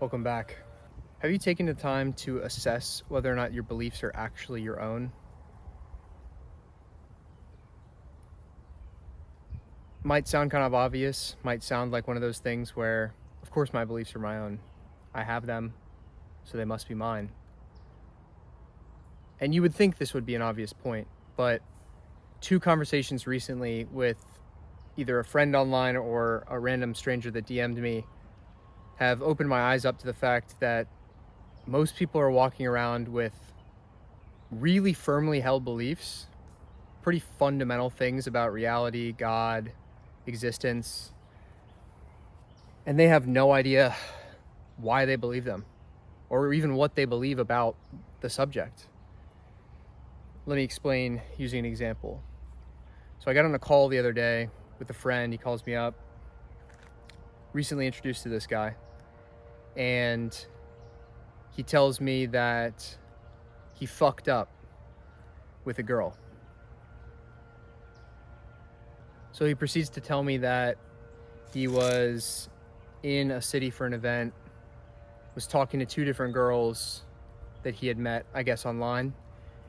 Welcome back. Have you taken the time to assess whether or not your beliefs are actually your own? Might sound kind of obvious, might sound like one of those things where, of course, my beliefs are my own. I have them, so they must be mine. And you would think this would be an obvious point, but two conversations recently with either a friend online or a random stranger that DM'd me have opened my eyes up to the fact that most people are walking around with really firmly held beliefs, pretty fundamental things about reality, God, existence, and they have no idea why they believe them or even what they believe about the subject. Let me explain using an example. So I got on a call the other day with a friend. He calls me up, recently introduced to this guy, and he tells me that he fucked up with a girl. So he proceeds to tell me that he was in a city for an event, was talking to two different girls that he had met, I guess, online,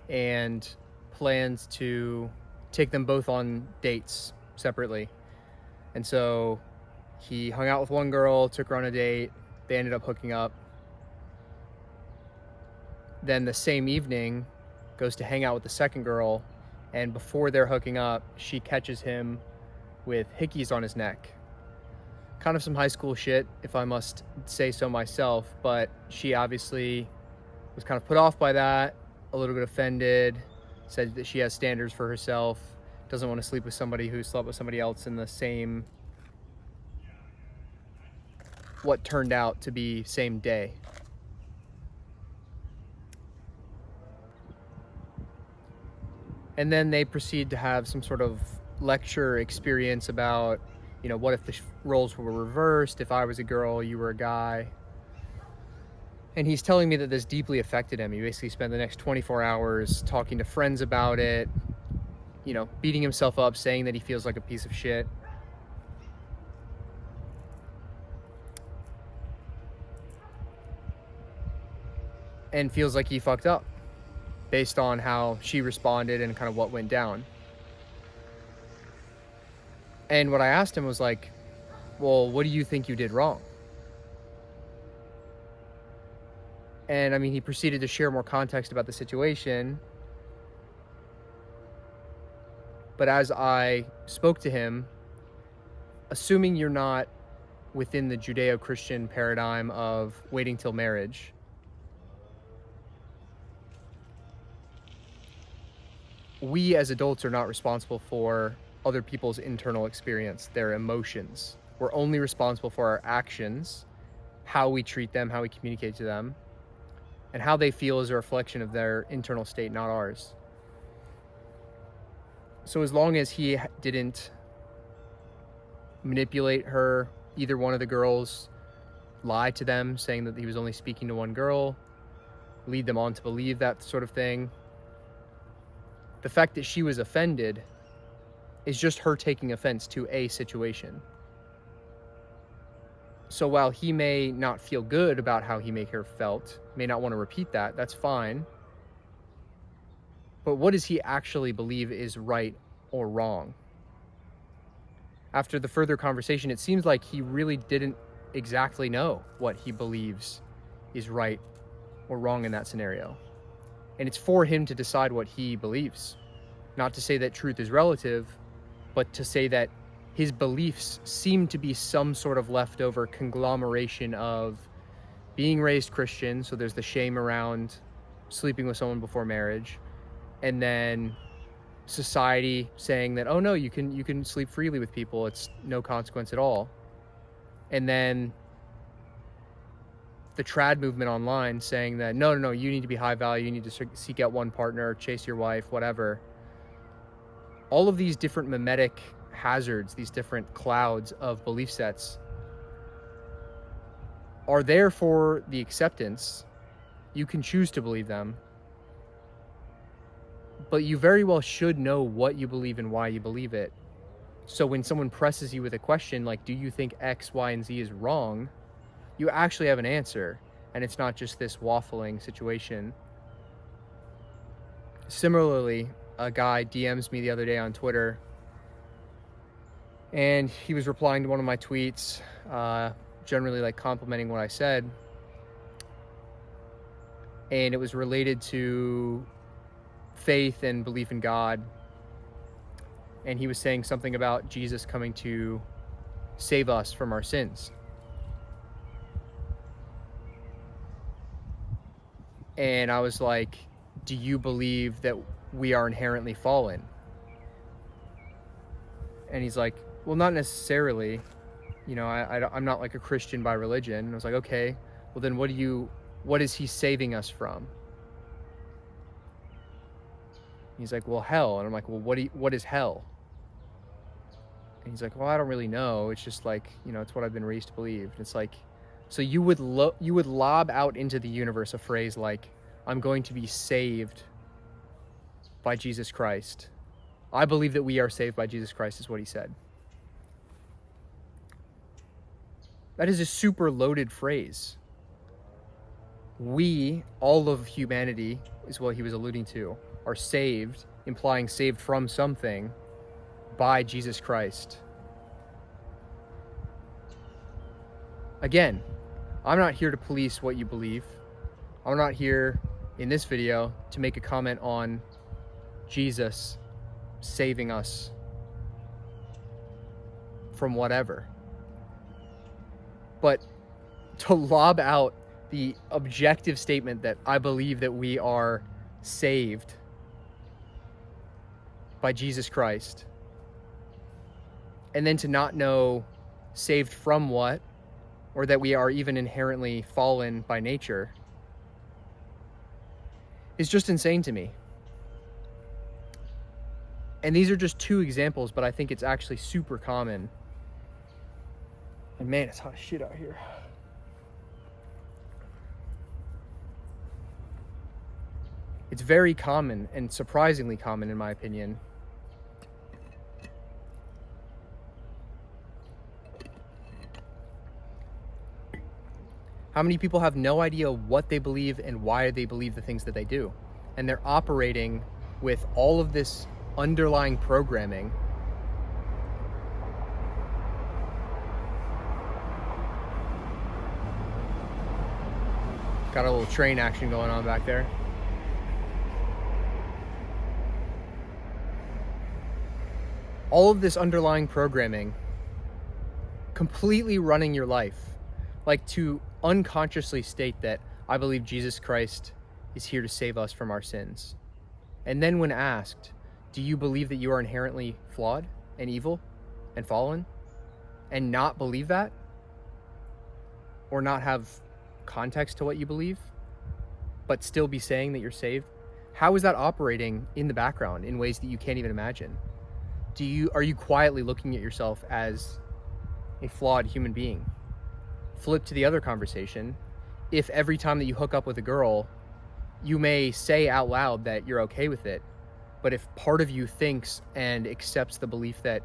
and plans to take them both on dates separately. And so he hung out with one girl, took her on a date, they ended up hooking up. Then the same evening goes to hang out with the second girl, and before they're hooking up, she catches him with hickeys on his neck. Kind of some high school shit, if I must say so myself, but she obviously was kind of put off by that, a little bit offended, said that she has standards for herself, doesn't want to sleep with somebody who slept with somebody else in the same, what turned out to be same day. And then they proceed to have some sort of lecture experience about, what if the roles were reversed? If I was a girl, you were a guy. And he's telling me that this deeply affected him. He basically spent the next 24 hours talking to friends about it, beating himself up, saying that he feels like a piece of shit. And feels like he fucked up based on how she responded and kind of what went down. And what I asked him was like, well, what do you think you did wrong? And I mean, he proceeded to share more context about the situation. But as I spoke to him, assuming you're not within the Judeo-Christian paradigm of waiting till marriage, we as adults are not responsible for other people's internal experience, their emotions. We're only responsible for our actions, how we treat them, how we communicate to them, and how they feel is a reflection of their internal state, not ours. So as long as he didn't manipulate her, either one of the girls, lie to them, saying that he was only speaking to one girl, lead them on to believe that sort of thing, the fact that she was offended is just her taking offense to a situation. So while he may not feel good about how he made her felt, may not want to repeat that, that's fine. But what does he actually believe is right or wrong? After the further conversation, it seems like he really didn't exactly know what he believes is right or wrong in that scenario. And it's for him to decide what he believes. Not to say that truth is relative, but to say that his beliefs seem to be some sort of leftover conglomeration of being raised Christian, so there's the shame around sleeping with someone before marriage, and then society saying that, oh no, you can sleep freely with people, it's no consequence at all. And then the trad movement online saying that no, you need to be high value, you need to seek out one partner, chase your wife, whatever. All of these different mimetic hazards, these different clouds of belief sets are there for the acceptance. You can choose to believe them, but you very well should know what you believe and why you believe it. So when someone presses you with a question like, do you think X, Y, and Z is wrong? you actually have an answer, and it's not just this waffling situation. Similarly, a guy DMs me the other day on Twitter, and he was replying to one of my tweets, generally like complimenting what I said, and it was related to faith and belief in God. And he was saying something about Jesus coming to save us from our sins. And I was like, do you believe that we are inherently fallen? And he's like, well, not necessarily. You know, I'm not like a Christian by religion. And I was like, okay, well then what is he saving us from? He's like, well, hell. And I'm like, well, what is hell? And he's like, well, I don't really know. It's just like, you know, it's what I've been raised to believe. And it's like, so you would lob out into the universe a phrase like, I'm going to be saved by Jesus Christ. I believe that we are saved by Jesus Christ, is what he said. That is a super loaded phrase. We, all of humanity, is what he was alluding to, are saved, implying saved from something, by Jesus Christ. Again, I'm not here to police what you believe. I'm not here in this video to make a comment on Jesus saving us from whatever. But to lob out the objective statement that I believe that we are saved by Jesus Christ, and then to not know saved from what, or that we are even inherently fallen by nature, is just insane to me. And these are just two examples, but I think it's actually super common. And man, it's hot as shit out here. It's very common, and surprisingly common in my opinion. How many people have no idea what they believe and why they believe the things that they do? And they're operating with all of this underlying programming. Got a little train action going on back there. All of this underlying programming completely running your life. Like to unconsciously state that I believe Jesus Christ is here to save us from our sins. And then when asked, do you believe that you are inherently flawed and evil and fallen? And not believe that? Or not have context to what you believe, but still be saying that you're saved? How is that operating in the background in ways that you can't even imagine? Are you quietly looking at yourself as a flawed human being? Flip to the other conversation. If every time that you hook up with a girl, you may say out loud that you're okay with it, but if part of you thinks and accepts the belief that,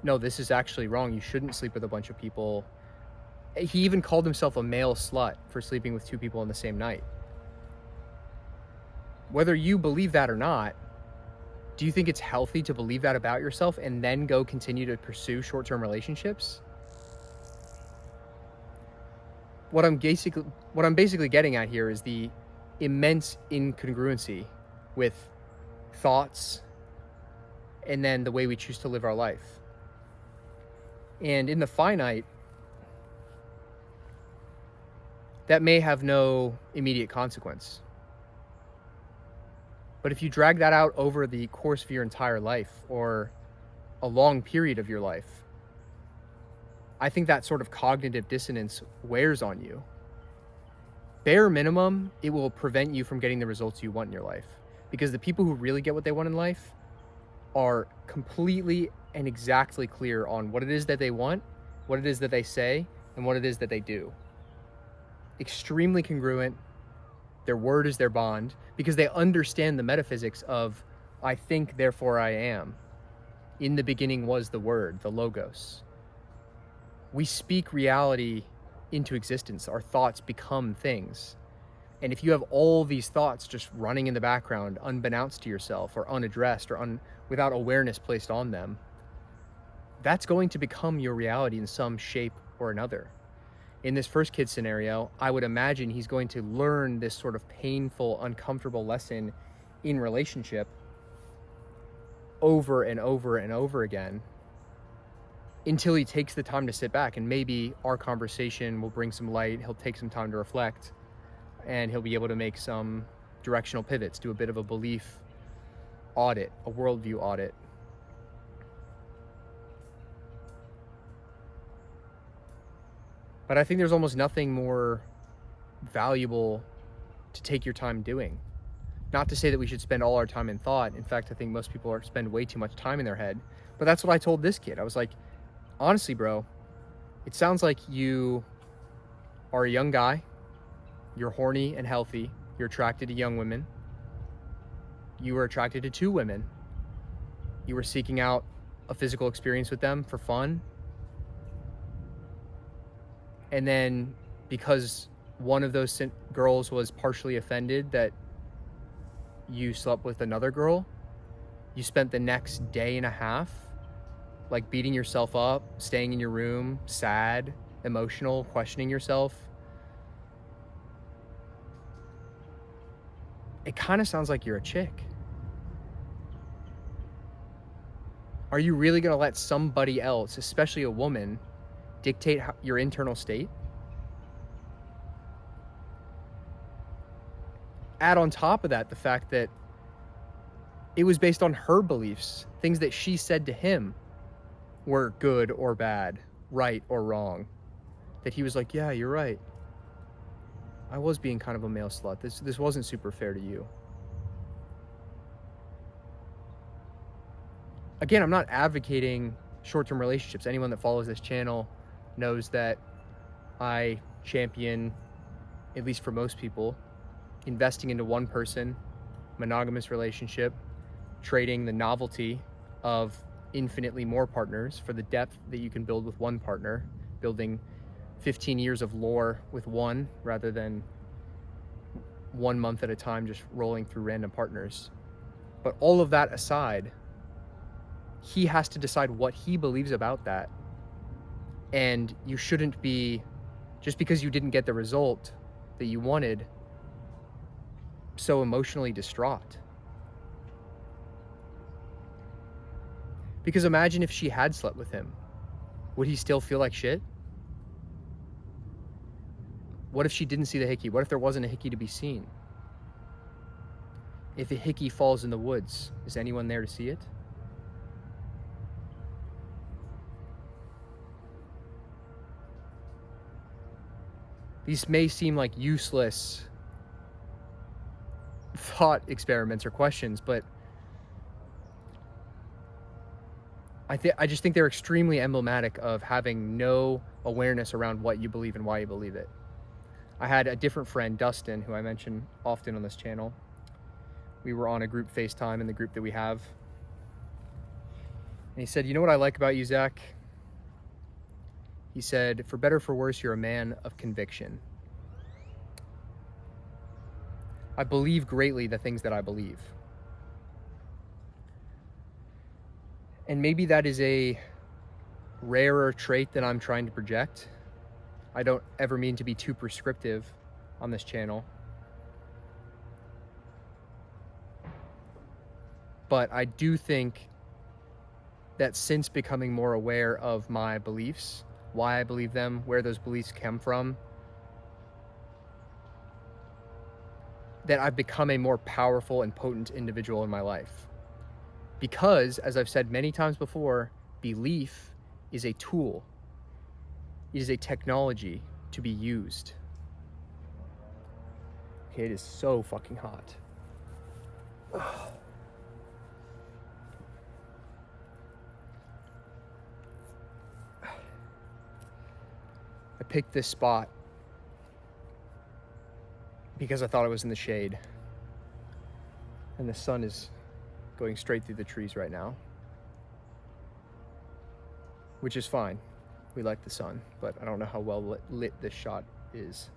no, this is actually wrong, you shouldn't sleep with a bunch of people. He even called himself a male slut for sleeping with two people in the same night. Whether you believe that or not, do you think it's healthy to believe that about yourself and then go continue to pursue short-term relationships? What I'm basically getting at here is the immense incongruency with thoughts and then the way we choose to live our life. And in the finite, that may have no immediate consequence. But if you drag that out over the course of your entire life or a long period of your life, I think that sort of cognitive dissonance wears on you. Bare minimum, it will prevent you from getting the results you want in your life. Because the people who really get what they want in life are completely and exactly clear on what it is that they want, what it is that they say, and what it is that they do. Extremely congruent. Their word is their bond, because they understand the metaphysics of I think, therefore I am. In the beginning was the word, the logos. We speak reality into existence. Our thoughts become things. And if you have all these thoughts just running in the background, unbeknownst to yourself, or unaddressed, or without awareness placed on them, that's going to become your reality in some shape or another. In this first kid scenario, I would imagine he's going to learn this sort of painful, uncomfortable lesson in relationship over and over and over again until he takes the time to sit back, and maybe our conversation will bring some light. He'll take some time to reflect, and he'll be able to make some directional pivots, do a bit of a belief audit, a worldview audit. But I think there's almost nothing more valuable to take your time doing. Not to say that we should spend all our time in thought. In fact, I think most people spend way too much time in their head. But that's what I told this kid. I was like, honestly, bro, it sounds like you are a young guy. You're horny and healthy. You're attracted to young women. You were attracted to 2 women. You were seeking out a physical experience with them for fun. And then because one of those girls was partially offended that you slept with another girl, you spent the next day and a half like beating yourself up, staying in your room, sad, emotional, questioning yourself. It kind of sounds like you're a chick. Are you really going to let somebody else, especially a woman, dictate your internal state? Add on top of that the fact that it was based on her beliefs. Things that she said to him were good or bad, right or wrong. That he was like, yeah, you're right. I was being kind of a male slut. This wasn't super fair to you. Again, I'm not advocating short-term relationships. Anyone that follows this channel knows that I champion, at least for most people, investing into one person, monogamous relationship, trading the novelty of infinitely more partners for the depth that you can build with one partner, building 15 years of lore with one rather than 1 month at a time just rolling through random partners. But all of that aside, he has to decide what he believes about that. And you shouldn't be, just because you didn't get the result that you wanted, so emotionally distraught. Because imagine if she had slept with him. Would he still feel like shit? What if she didn't see the hickey? What if there wasn't a hickey to be seen? If a hickey falls in the woods, is anyone there to see it? These may seem like useless thought experiments or questions, but I just think they're extremely emblematic of having no awareness around what you believe and why you believe it. I had a different friend, Dustin, who I mention often on this channel. We were on a group FaceTime in the group that we have. And he said, you know what I like about you, Zach? He said, for better or for worse, you're a man of conviction. I believe greatly the things that I believe. And maybe that is a rarer trait than I'm trying to project. I don't ever mean to be too prescriptive on this channel. But I do think that since becoming more aware of my beliefs, why I believe them, where those beliefs come from, that I've become a more powerful and potent individual in my life. Because, as I've said many times before, belief is a tool. It is a technology to be used. Okay, it is so fucking hot. I picked this spot because I thought it was in the shade. And the sun is going straight through the trees right now, which is fine. We like the sun, but I don't know how well lit this shot is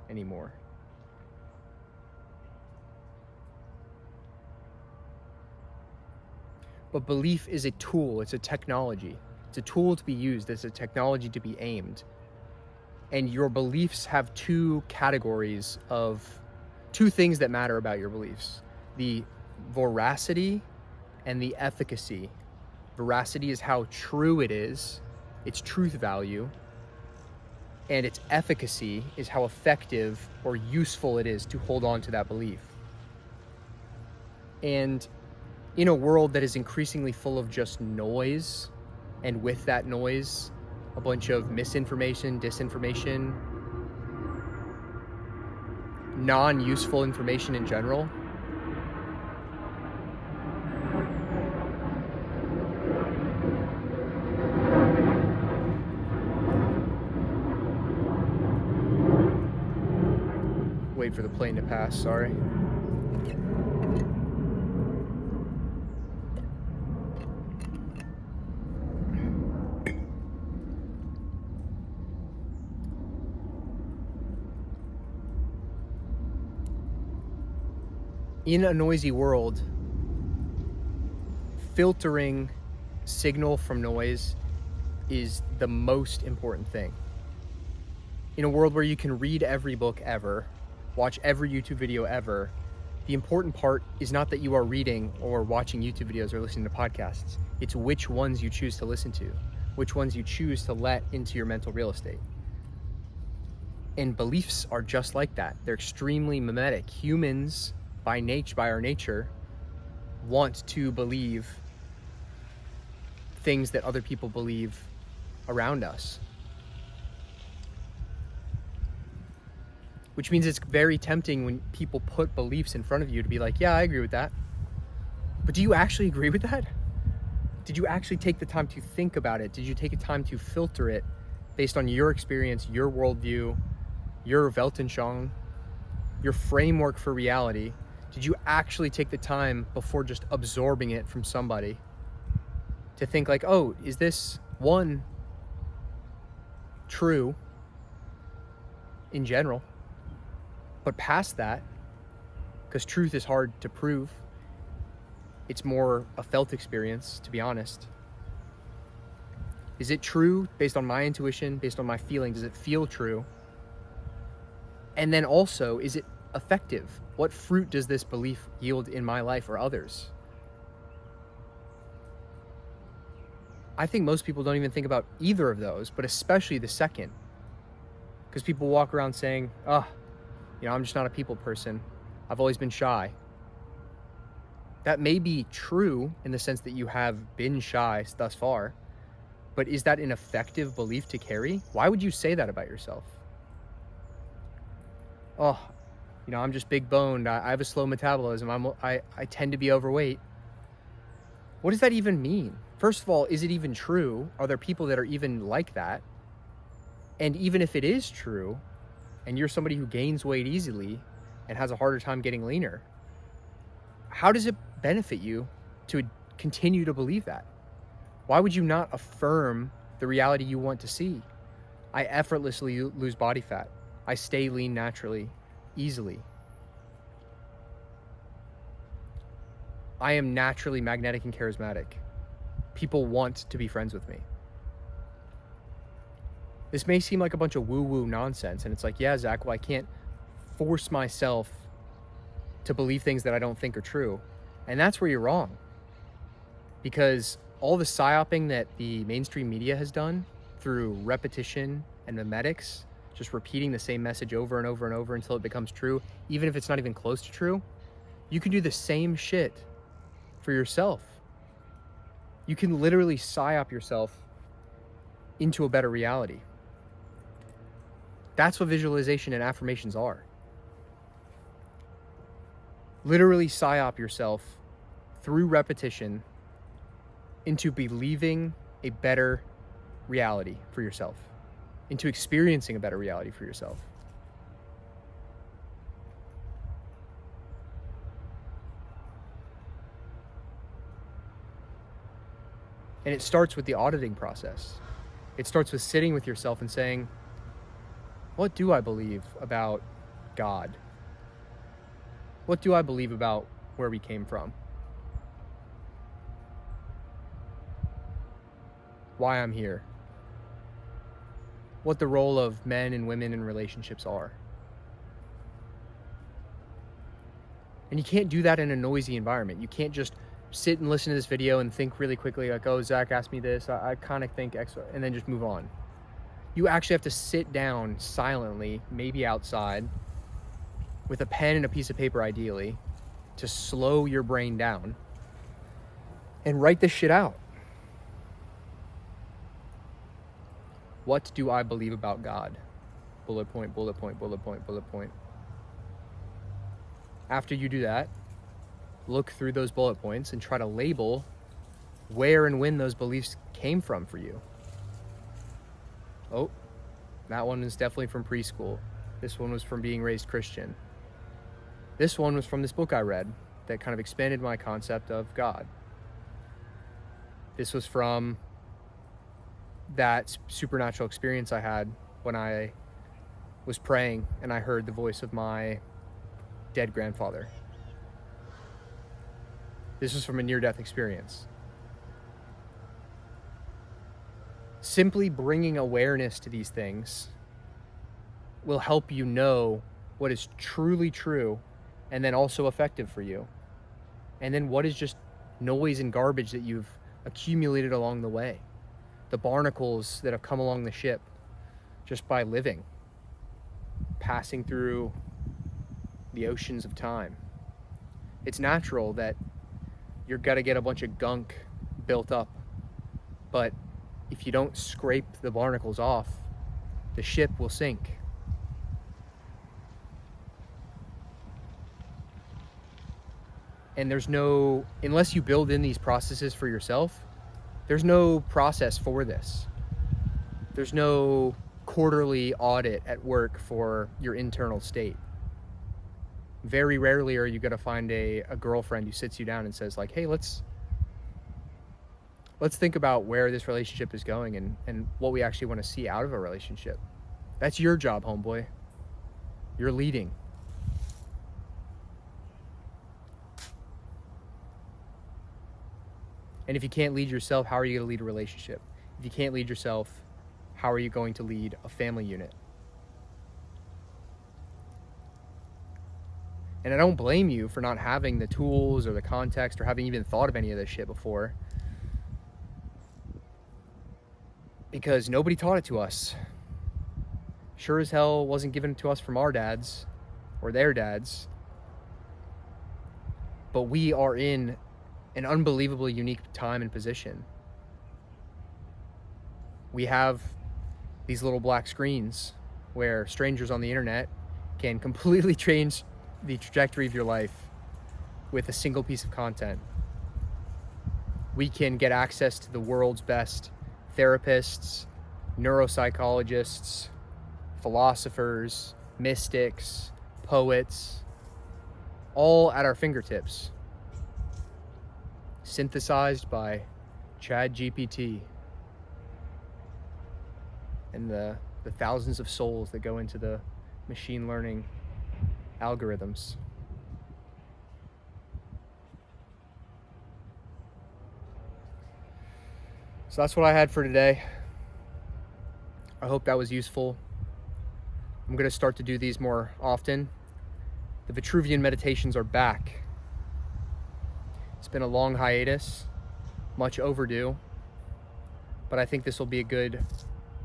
anymore. But belief is a tool, it's a technology. It's a tool to be used, it's a technology to be aimed. And your beliefs have two categories of two things that matter about your beliefs: the veracity and the efficacy. Veracity is how true it is, its truth value, and its efficacy is how effective or useful it is to hold on to that belief. And in a world that is increasingly full of just noise, and with that noise, a bunch of misinformation, disinformation, non-useful information in general, wait for the plane to pass, sorry. In a noisy world, filtering signal from noise is the most important thing. In a world where you can read every book ever, watch every YouTube video ever, the important part is not that you are reading or watching YouTube videos or listening to podcasts. It's which ones you choose to listen to, which ones you choose to let into your mental real estate. And beliefs are just like that. They're extremely mimetic. Humans, by our nature, want to believe things that other people believe around us. Which means it's very tempting when people put beliefs in front of you to be like, yeah, I agree with that. But do you actually agree with that? Did you actually take the time to think about it? Did you take the time to filter it based on your experience, your worldview, your Weltanschauung, your framework for reality? Did you actually take the time before just absorbing it from somebody to think like, oh, is this one true in general? But past that, because truth is hard to prove, it's more a felt experience, to be honest. Is it true based on my intuition, based on my feeling? Does it feel true? And then also, is it effective? What fruit does this belief yield in my life or others? I think most people don't even think about either of those, but especially the second. Because people walk around saying, I'm just not a people person. I've always been shy. That may be true in the sense that you have been shy thus far, but is that an effective belief to carry? Why would you say that about yourself? I'm just big boned. I have a slow metabolism. I tend to be overweight. What does that even mean? First of all, is it even true? Are there people that are even like that? And even if it is true, and you're somebody who gains weight easily and has a harder time getting leaner, how does it benefit you to continue to believe that? Why would you not affirm the reality you want to see? I effortlessly lose body fat. I stay lean naturally, easily. I am naturally magnetic and charismatic. People want to be friends with me. This may seem like a bunch of woo-woo nonsense, and it's like, yeah, Zach, well, I can't force myself to believe things that I don't think are true. And that's where you're wrong. Because all the psyoping that the mainstream media has done through repetition and memetics, just repeating the same message over and over and over until it becomes true, even if it's not even close to true, you can do the same shit for yourself. You can literally psyop yourself into a better reality. That's what visualization and affirmations are. Literally psyop yourself through repetition into believing a better reality for yourself, into experiencing a better reality for yourself. And it starts with the auditing process. It starts with sitting with yourself and saying, what do I believe about God? What do I believe about where we came from? Why I'm here? What the role of men and women in relationships are? And you can't do that in a noisy environment. You can't just sit and listen to this video and think really quickly like, oh, Zach asked me this, I kind of think X, and then just move on. You actually have to sit down silently, maybe outside, with a pen and a piece of paper ideally, to slow your brain down and write this shit out. What do I believe about God? Bullet point, bullet point, bullet point, bullet point. After you do that, look through those bullet points and try to label where and when those beliefs came from for you. Oh, that one is definitely from preschool. This one was from being raised Christian. This one was from this book I read that kind of expanded my concept of God. This was from that supernatural experience I had when I was praying and I heard the voice of my dead grandfather. This was from a near-death experience. Simply bringing awareness to these things will help you know what is truly true and then also effective for you. And then what is just noise and garbage that you've accumulated along the way. The barnacles that have come along the ship just by living, passing through the oceans of time. It's natural that you're gonna get a bunch of gunk built up, but if you don't scrape the barnacles off, the ship will sink. And unless you build in these processes for yourself, there's no process for this. There's no quarterly audit at work for your internal state. Very rarely are you gonna find a girlfriend who sits you down and says like, hey, let's think about where this relationship is going and what we actually want to see out of a relationship. That's your job, homeboy. You're leading. And if you can't lead yourself, how are you going to lead a relationship? If you can't lead yourself, how are you going to lead a family unit? And I don't blame you for not having the tools or the context or having even thought of any of this shit before, because nobody taught it to us. Sure as hell wasn't given to us from our dads or their dads. But we are in an unbelievably unique time and position. We have these little black screens where strangers on the internet can completely change the trajectory of your life with a single piece of content. We can get access to the world's best therapists, neuropsychologists, philosophers, mystics, poets, all at our fingertips, synthesized by ChatGPT and the thousands of souls that go into the machine learning algorithms. So that's what I had for today. I hope that was useful. I'm going to start to do these more often. The Vitruvian meditations are back. It's been a long hiatus, much overdue, but I think this will be a good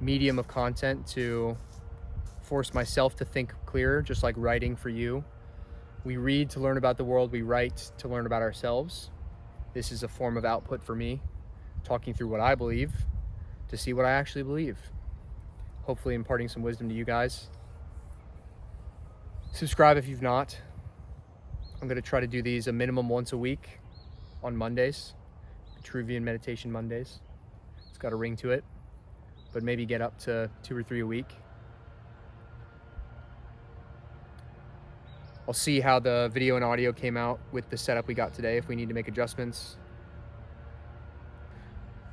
medium of content to force myself to think clearer, just like writing for you. We read to learn about the world, we write to learn about ourselves. This is a form of output for me, talking through what I believe to see what I actually believe. Hopefully imparting some wisdom to you guys. Subscribe if you've not. I'm going to try to do these a minimum once a week on Mondays, Vitruvian Meditation Mondays. It's got a ring to it, but maybe get up to 2 or 3 a week. I'll see how the video and audio came out with the setup we got today, if we need to make adjustments.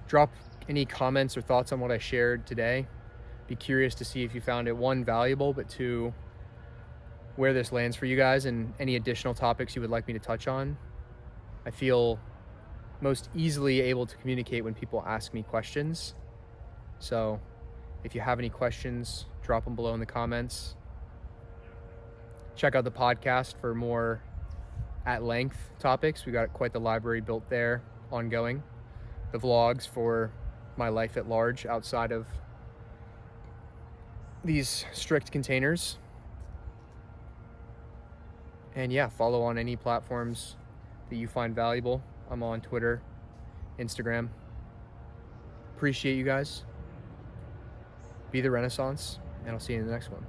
Drop any comments or thoughts on what I shared today. Be curious to see if you found it, one, valuable, but two, where this lands for you guys and any additional topics you would like me to touch on. I feel most easily able to communicate when people ask me questions. So if you have any questions, drop them below in the comments. Check out the podcast for more at length topics. We got quite the library built there, ongoing. The vlogs for my life at large outside of these strict containers. And yeah, follow on any platforms that you find valuable. I'm on Twitter, Instagram. Appreciate you guys. Be the Renaissance, and I'll see you in the next one.